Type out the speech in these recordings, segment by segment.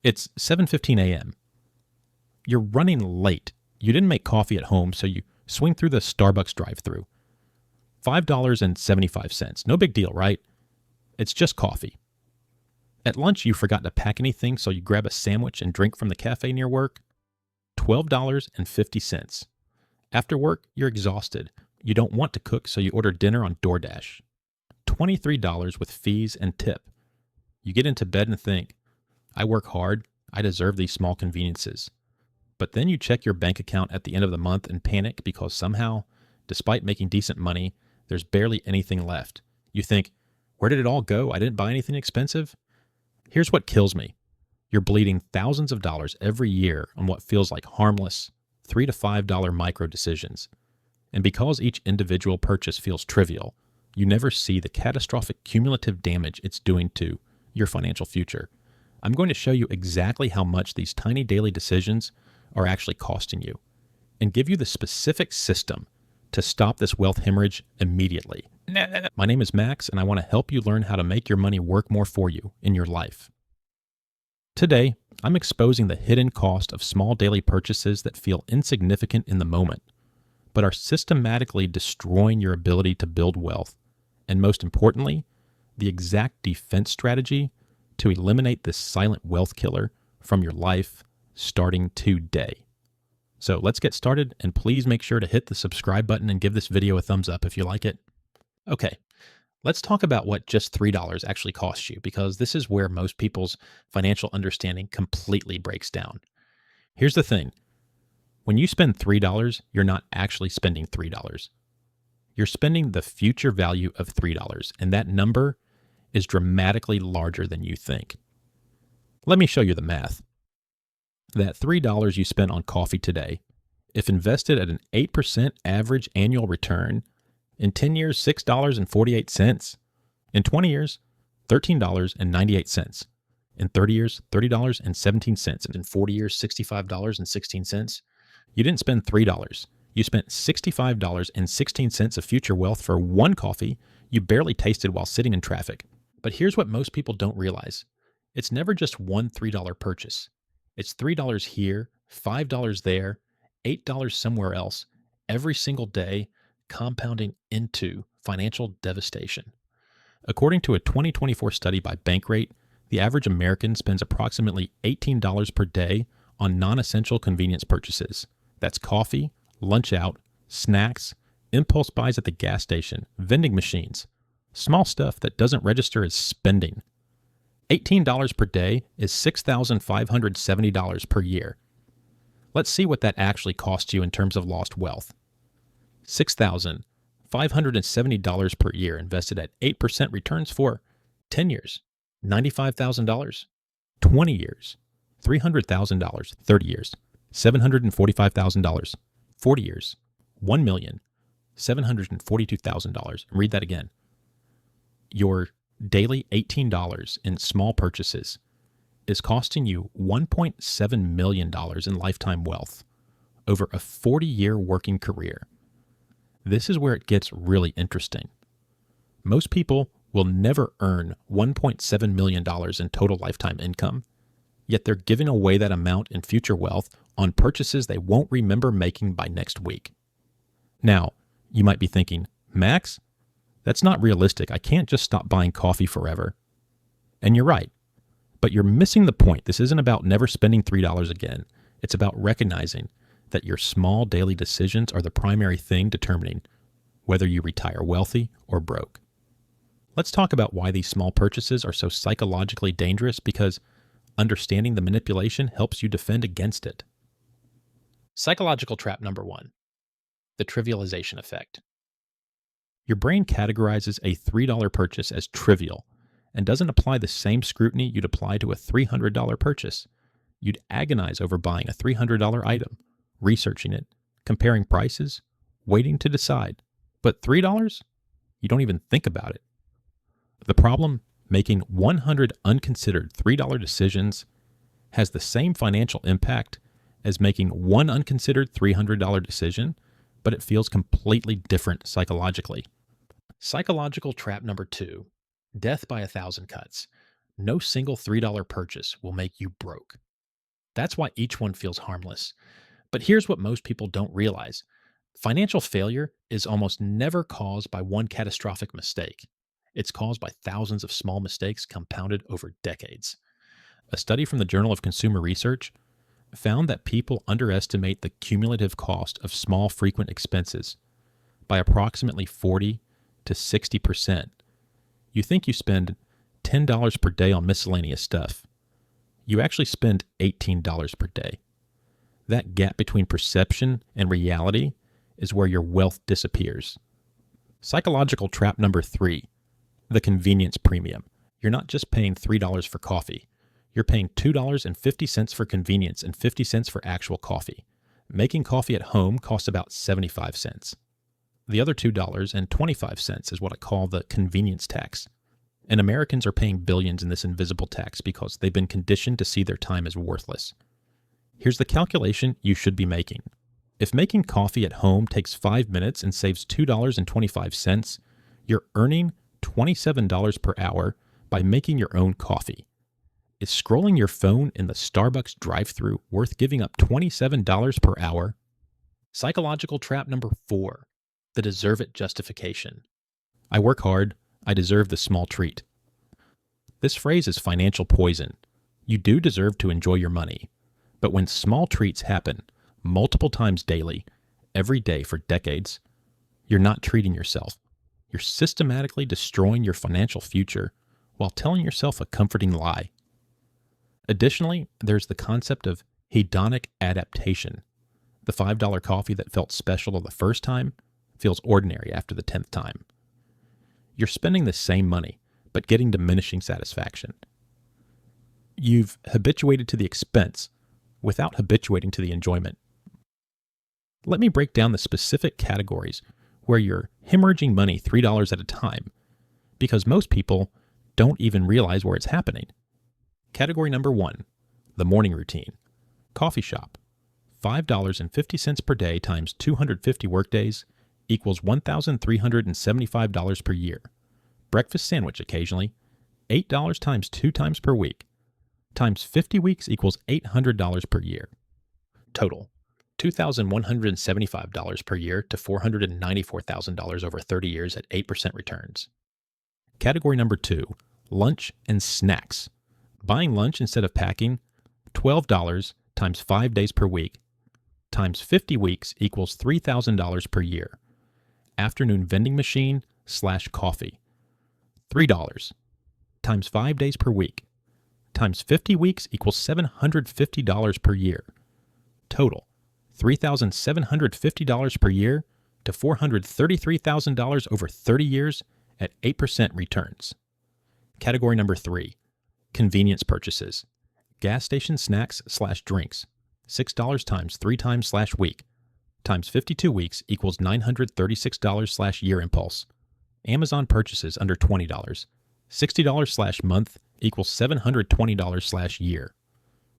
It's 7:15 a.m. You're running late. You didn't make coffee at home, so you swing through the Starbucks drive-thru. $5.75. No big deal, right? It's just coffee. At lunch, you forgot to pack anything, so you grab a sandwich and drink from the cafe near work. $12.50. After work, you're exhausted. You don't want to cook, so you order dinner on DoorDash. $23 with fees and tip. You get into bed and think, I work hard. I deserve these small conveniences. But then you check your bank account at the end of the month and panic because somehow, despite making decent money, there's barely anything left. You think, where did it all go? I didn't buy anything expensive. Here's what kills me. You're bleeding thousands of dollars every year on what feels like harmless $3 to $5 micro decisions. And because each individual purchase feels trivial, you never see the catastrophic cumulative damage it's doing to your financial future. I'm going to show you exactly how much these tiny daily decisions are actually costing you and give you the specific system to stop this wealth hemorrhage immediately. My name is Max, and I want to help you learn how to make your money work more for you in your life. Today, I'm exposing the hidden cost of small daily purchases that feel insignificant in the moment, but are systematically destroying your ability to build wealth, and most importantly, the exact defense strategy to eliminate this silent wealth killer from your life starting today. So let's get started, and please make sure to hit the subscribe button and give this video a thumbs up if you like it. Okay, let's talk about what just $3 actually costs you, because this is where most people's financial understanding completely breaks down. Here's the thing. When you spend $3, you're not actually spending $3. You're spending the future value of $3, and that number is dramatically larger than you think. Let me show you the math. That $3 you spent on coffee today, if invested at an 8% average annual return, in 10 years, $6.48. In 20 years, $13.98. In 30 years, $30.17. And in 40 years, $65.16. You didn't spend $3. You spent $65.16 of future wealth for one coffee you barely tasted while sitting in traffic. But here's what most people don't realize. It's never just one $3 purchase. It's $3 here, $5 there, $8 somewhere else, every single day, compounding into financial devastation. According to a 2024 study by Bankrate, the average American spends approximately $18 per day on non-essential convenience purchases. That's coffee, lunch out, snacks, impulse buys at the gas station, vending machines, small stuff that doesn't register as spending. $18 per day is $6,570 per year. Let's see what that actually costs you in terms of lost wealth. $6,570 per year invested at 8% returns for 10 years, $95,000, 20 years, $300,000, 30 years, $745,000, 40 years, $1,742,000. Read that again. Your daily $18 in small purchases is costing you $1.7 million in lifetime wealth over a 40-year working career. This is where it gets really interesting. Most people will never earn $1.7 million in total lifetime income, yet they're giving away that amount in future wealth on purchases they won't remember making by next week. Now, you might be thinking, Max, that's not realistic. I can't just stop buying coffee forever. And you're right. But you're missing the point. This isn't about never spending $3 again. It's about recognizing that your small daily decisions are the primary thing determining whether you retire wealthy or broke. Let's talk about why these small purchases are so psychologically dangerous, because understanding the manipulation helps you defend against it. Psychological trap number 1, the trivialization effect. Your brain categorizes a $3 purchase as trivial and doesn't apply the same scrutiny you'd apply to a $300 purchase. You'd agonize over buying a $300 item, researching it, comparing prices, waiting to decide. But $3? You don't even think about it. The problem, making 100 unconsidered $3 decisions has the same financial impact as making one unconsidered $300 decision, but it feels completely different psychologically. Psychological trap number 2, death by 1,000 cuts. No single $3 purchase will make you broke. That's why each one feels harmless. But here's what most people don't realize: financial failure is almost never caused by one catastrophic mistake. It's caused by thousands of small mistakes compounded over decades. A study from the Journal of Consumer Research found that people underestimate the cumulative cost of small frequent expenses by approximately 40 to 60%. You think you spend $10 per day on miscellaneous stuff. You actually spend $18 per day. That gap between perception and reality is where your wealth disappears. Psychological trap number 3, the convenience premium. You're not just paying $3 for coffee. You're paying $2.50 for convenience and 50 cents for actual coffee. Making coffee at home costs about 75 cents. The other $2.25 is what I call the convenience tax. And Americans are paying billions in this invisible tax because they've been conditioned to see their time as worthless. Here's the calculation you should be making. If making coffee at home takes 5 minutes and saves $2.25, you're earning $27 per hour by making your own coffee. Is scrolling your phone in the Starbucks drive-thru worth giving up $27 per hour? Psychological trap number 4, the deserve it justification. I work hard, I deserve the small treat. This phrase is financial poison. You do deserve to enjoy your money. But when small treats happen multiple times daily, every day for decades, you're not treating yourself. You're systematically destroying your financial future while telling yourself a comforting lie. Additionally, there's the concept of hedonic adaptation. The $5 coffee that felt special the first time feels ordinary after the 10th time. You're spending the same money, but getting diminishing satisfaction. You've habituated to the expense without habituating to the enjoyment. Let me break down the specific categories where you're hemorrhaging money $3 at a time, because most people don't even realize where it's happening. Category number 1, the morning routine. Coffee shop. $5.50 per day times 250 workdays equals $1,375 per year. Breakfast sandwich occasionally, $8 times 2 times per week, times 50 weeks equals $800 per year. Total, $2,175 per year to $494,000 over 30 years at 8% returns. Category number 2, lunch and snacks. Buying lunch instead of packing, $12 times 5 days per week, times 50 weeks equals $3,000 per year. Afternoon vending machine / coffee, $3 times 5 days per week, times 50 weeks equals $750 per year. Total, $3,750 per year to $433,000 over 30 years at 8% returns. Category number 3, convenience purchases. Gas station snacks / drinks, $6 times 3 times / week, times 52 weeks equals $936 / year impulse. Amazon purchases under $20, $60 / month equals $720 / year.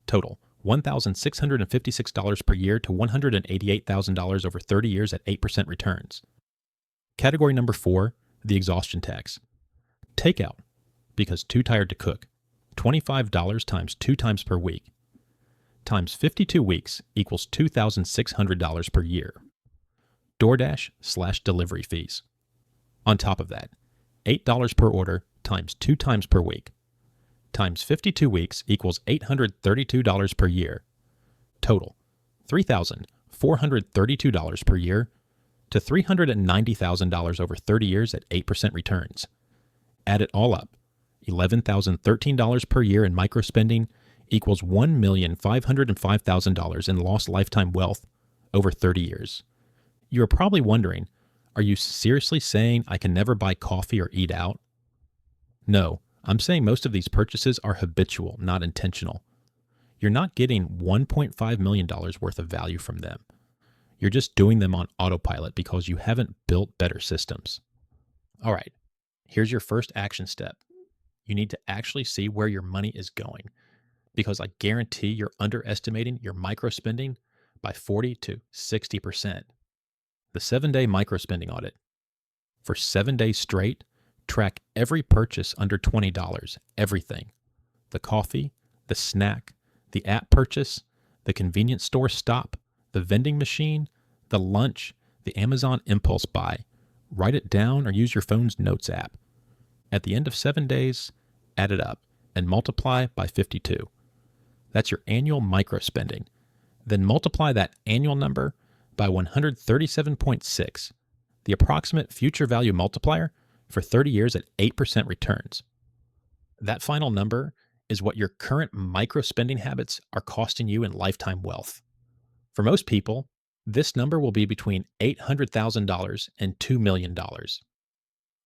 Total, $1,656 per year to $188,000 over 30 years at 8% returns. Category number 4, the exhaustion tax. Takeout, because too tired to cook, $25 times 2 times per week, times 52 weeks equals $2,600 per year. DoorDash / delivery fees. On top of that, $8 per order times 2 times per week, times 52 weeks equals $832 per year. Total, $3,432 per year to $390,000 over 30 years at 8% returns. Add it all up, $11,013 per year in microspending equals $1,505,000 in lost lifetime wealth over 30 years. You're probably wondering, are you seriously saying I can never buy coffee or eat out? No, I'm saying most of these purchases are habitual, not intentional. You're not getting $1.5 million worth of value from them. You're just doing them on autopilot because you haven't built better systems. All right, here's your first action step. You need to actually see where your money is going, because I guarantee you're underestimating your microspending by 40 to 60%. The 7-day microspending audit. For 7 days straight, track every purchase under $20, everything. the coffee, the snack, the app purchase, the convenience store stop, the vending machine, the lunch, the Amazon impulse buy. Write it down or use your phone's notes app. At the end of 7 days, add it up and multiply by 52. That's your annual micro spending. Then multiply that annual number by 137.6, the approximate future value multiplier for 30 years at 8% returns. That final number is what your current micro spending habits are costing you in lifetime wealth. For most people, this number will be between $800,000 and $2 million.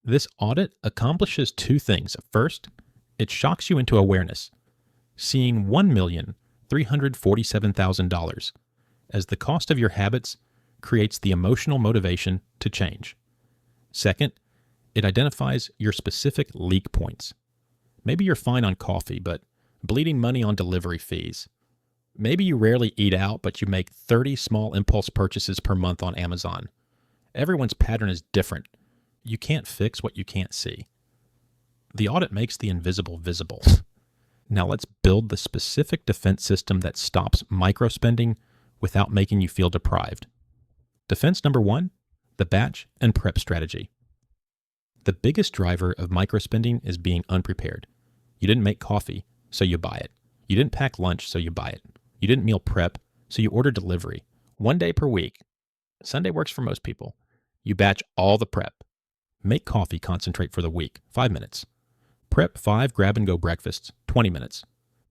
This audit accomplishes two things. First, it shocks you into awareness, seeing $1,347,000 as the cost of your habits creates the emotional motivation to change. Second, it identifies your specific leak points. Maybe you're fine on coffee, but bleeding money on delivery fees. Maybe you rarely eat out, but you make 30 small impulse purchases per month on Amazon. Everyone's pattern is different. You can't fix what you can't see. The audit makes the invisible visible. Now let's build the specific defense system that stops microspending without making you feel deprived. Defense number 1, the batch and prep strategy. The biggest driver of microspending is being unprepared. You didn't make coffee, so you buy it. You didn't pack lunch, so you buy it. You didn't meal prep, so you order delivery. 1 day per week. Sunday works for most people. You batch all the prep. Make coffee concentrate for the week, 5 minutes. Prep 5 grab-and-go breakfasts, 20 minutes.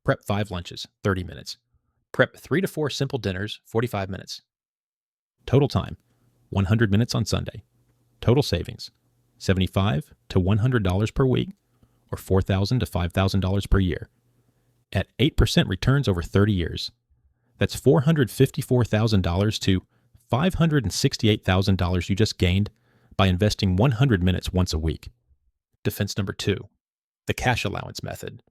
Prep 5 lunches, 30 minutes. Prep 3 to 4 simple dinners, 45 minutes. Total time, 100 minutes on Sunday. Total savings, $75 to $100 per week, or $4,000 to $5,000 per year. At 8% returns over 30 years. That's $454,000 to $568,000 you just gained by investing 100 minutes once a week. Defense number 2, the cash allowance method.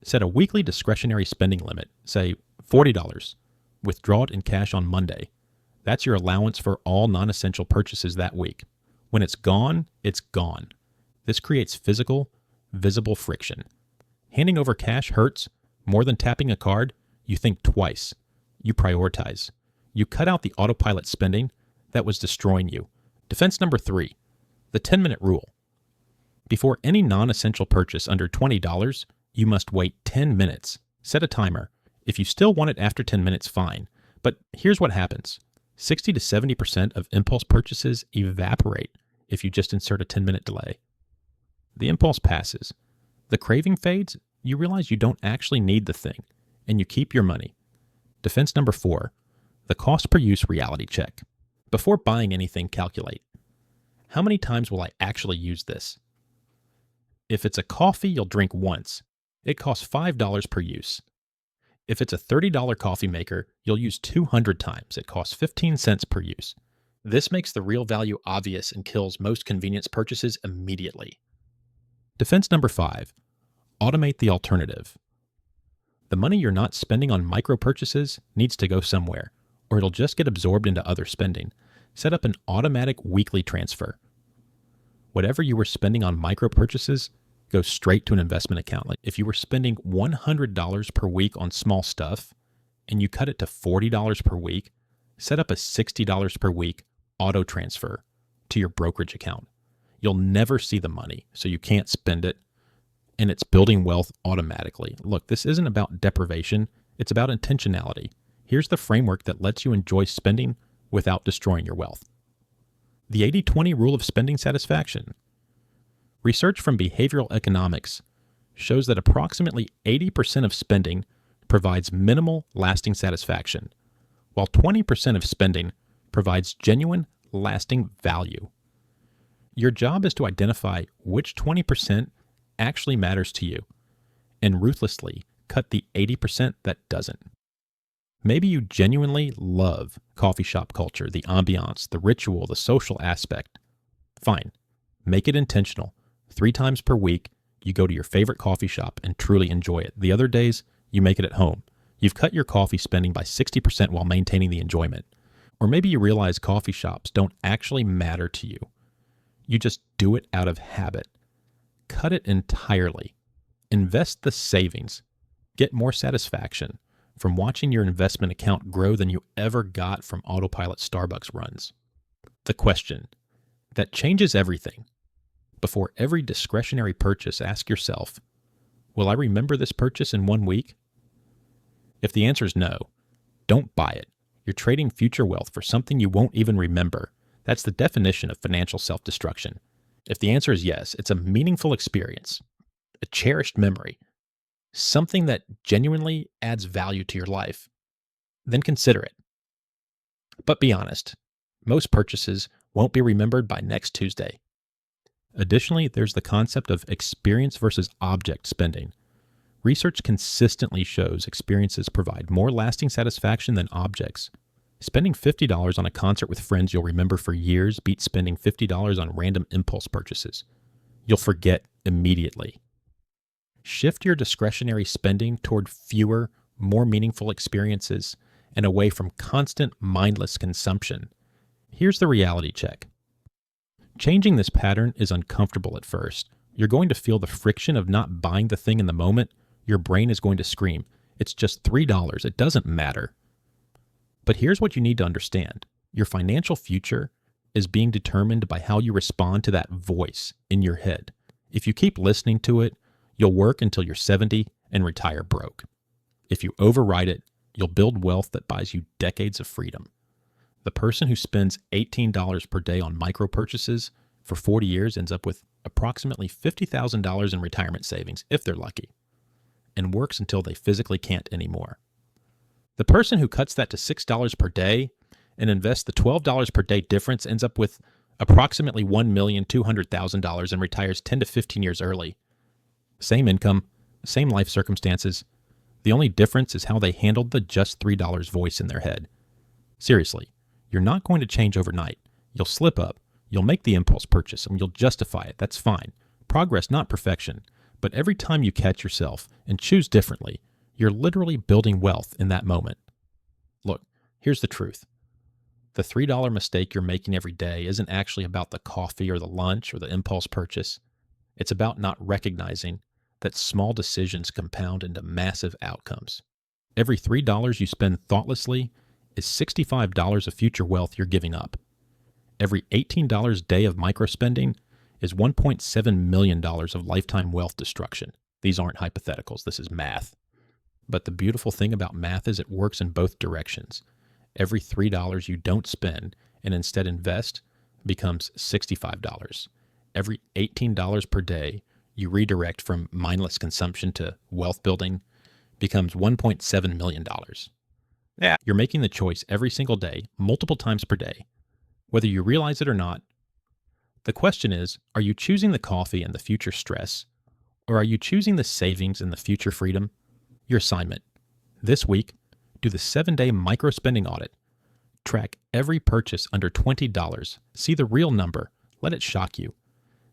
Set a weekly discretionary spending limit, say $40. Withdraw it in cash on Monday. That's your allowance for all non-essential purchases that week. When it's gone, it's gone. This creates physical, visible friction. Handing over cash hurts more than tapping a card. You think twice. You prioritize. You cut out the autopilot spending that was destroying you. Defense number 3, the 10-minute rule. Before any non-essential purchase under $20, you must wait 10 minutes. Set a timer. If you still want it after 10 minutes, fine. But here's what happens. 60 to 70% of impulse purchases evaporate if you just insert a 10-minute delay. The impulse passes. The craving fades. You realize you don't actually need the thing, and you keep your money. Defense number 4, the cost per use reality check. Before buying anything, calculate. How many times will I actually use this? If it's a coffee you'll drink once, it costs $5 per use. If it's a $30 coffee maker, you'll use 200 times. It costs 15 cents per use. This makes the real value obvious and kills most convenience purchases immediately. Defense number 5, automate the alternative. The money you're not spending on micro purchases needs to go somewhere, or it'll just get absorbed into other spending. Set up an automatic weekly transfer. Whatever you were spending on micro purchases goes straight to an investment account. Like if you were spending $100 per week on small stuff and you cut it to $40 per week, set up a $60 per week auto transfer to your brokerage account. You'll never see the money, so you can't spend it, and it's building wealth automatically. Look, this isn't about deprivation, it's about intentionality. Here's the framework that lets you enjoy spending without destroying your wealth. The 80-20 rule of spending satisfaction. Research from behavioral economics shows that approximately 80% of spending provides minimal lasting satisfaction, while 20% of spending provides genuine lasting value. Your job is to identify which 20% actually matters to you and ruthlessly cut the 80% that doesn't. Maybe you genuinely love coffee shop culture, the ambiance, the ritual, the social aspect. Fine. Make it intentional. 3 times per week, you go to your favorite coffee shop and truly enjoy it. The other days, you make it at home. You've cut your coffee spending by 60% while maintaining the enjoyment. Or maybe you realize coffee shops don't actually matter to you. You just do it out of habit. Cut it entirely. Invest the savings. Get more satisfaction from watching your investment account grow than you ever got from autopilot Starbucks runs. The question that changes everything. Before every discretionary purchase, ask yourself, will I remember this purchase in 1 week? If the answer is no, don't buy it. You're trading future wealth for something you won't even remember. That's the definition of financial self-destruction. If the answer is yes, it's a meaningful experience, a cherished memory, something that genuinely adds value to your life, then consider it. But be honest, most purchases won't be remembered by next Tuesday. Additionally, there's the concept of experience versus object spending. Research consistently shows experiences provide more lasting satisfaction than objects. Spending $50 on a concert with friends you'll remember for years beats spending $50 on random impulse purchases. You'll forget immediately. Shift your discretionary spending toward fewer, more meaningful experiences and away from constant, mindless consumption. Here's the reality check. Changing this pattern is uncomfortable at first. You're going to feel the friction of not buying the thing in the moment. Your brain is going to scream, it's just $3, it doesn't matter. But here's what you need to understand. Your financial future is being determined by how you respond to that voice in your head. If you keep listening to it, you'll work until you're 70 and retire broke. If you override it, you'll build wealth that buys you decades of freedom. The person who spends $18 per day on micro purchases for 40 years ends up with approximately $50,000 in retirement savings, if they're lucky, and works until they physically can't anymore. The person who cuts that to $6 per day and invests the $12 per day difference ends up with approximately $1,200,000 and retires 10 to 15 years early. Same income, same life circumstances. The only difference is how they handled the just $3 voice in their head. Seriously, you're not going to change overnight. You'll slip up, you'll make the impulse purchase, and you'll justify it. That's fine. Progress, not perfection. But every time you catch yourself and choose differently, you're literally building wealth in that moment. Look, here's the truth. The $3 mistake you're making every day isn't actually about the coffee or the lunch or the impulse purchase. It's about not recognizing that small decisions compound into massive outcomes. Every $3 you spend thoughtlessly is $65 of future wealth you're giving up. Every $18 day of microspending is $1.7 million of lifetime wealth destruction. These aren't hypotheticals, this is math. But the beautiful thing about math is it works in both directions. Every $3 you don't spend and instead invest becomes $65. Every $18 per day you redirect from mindless consumption to wealth building becomes $1.7 million. Yeah, you're making the choice every single day, multiple times per day, whether you realize it or not. The question is, are you choosing the coffee and the future stress, or are you choosing the savings and the future freedom? Your assignment this week, do the 7-day micro spending audit. Track every purchase under $20. See the real number. Let it shock you.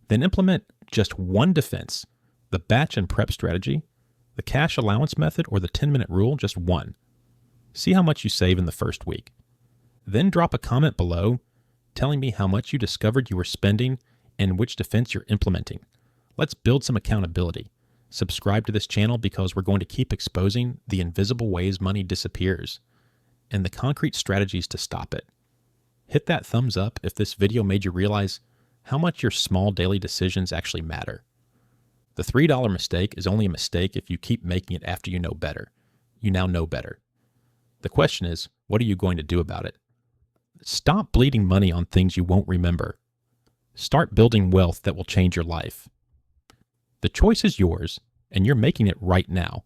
Then implement just one defense, the batch and prep strategy, the cash allowance method, or the 10-minute rule, just one. See how much you save in the first week. Then drop a comment below telling me how much you discovered you were spending and which defense you're implementing. Let's build some accountability. Subscribe to this channel because we're going to keep exposing the invisible ways money disappears and the concrete strategies to stop it. Hit that thumbs up if this video made you realize how much your small daily decisions actually matter. The $3 mistake is only a mistake if you keep making it after you know better. You now know better. The question is, what are you going to do about it? Stop bleeding money on things you won't remember. Start building wealth that will change your life. The choice is yours, and you're making it right now.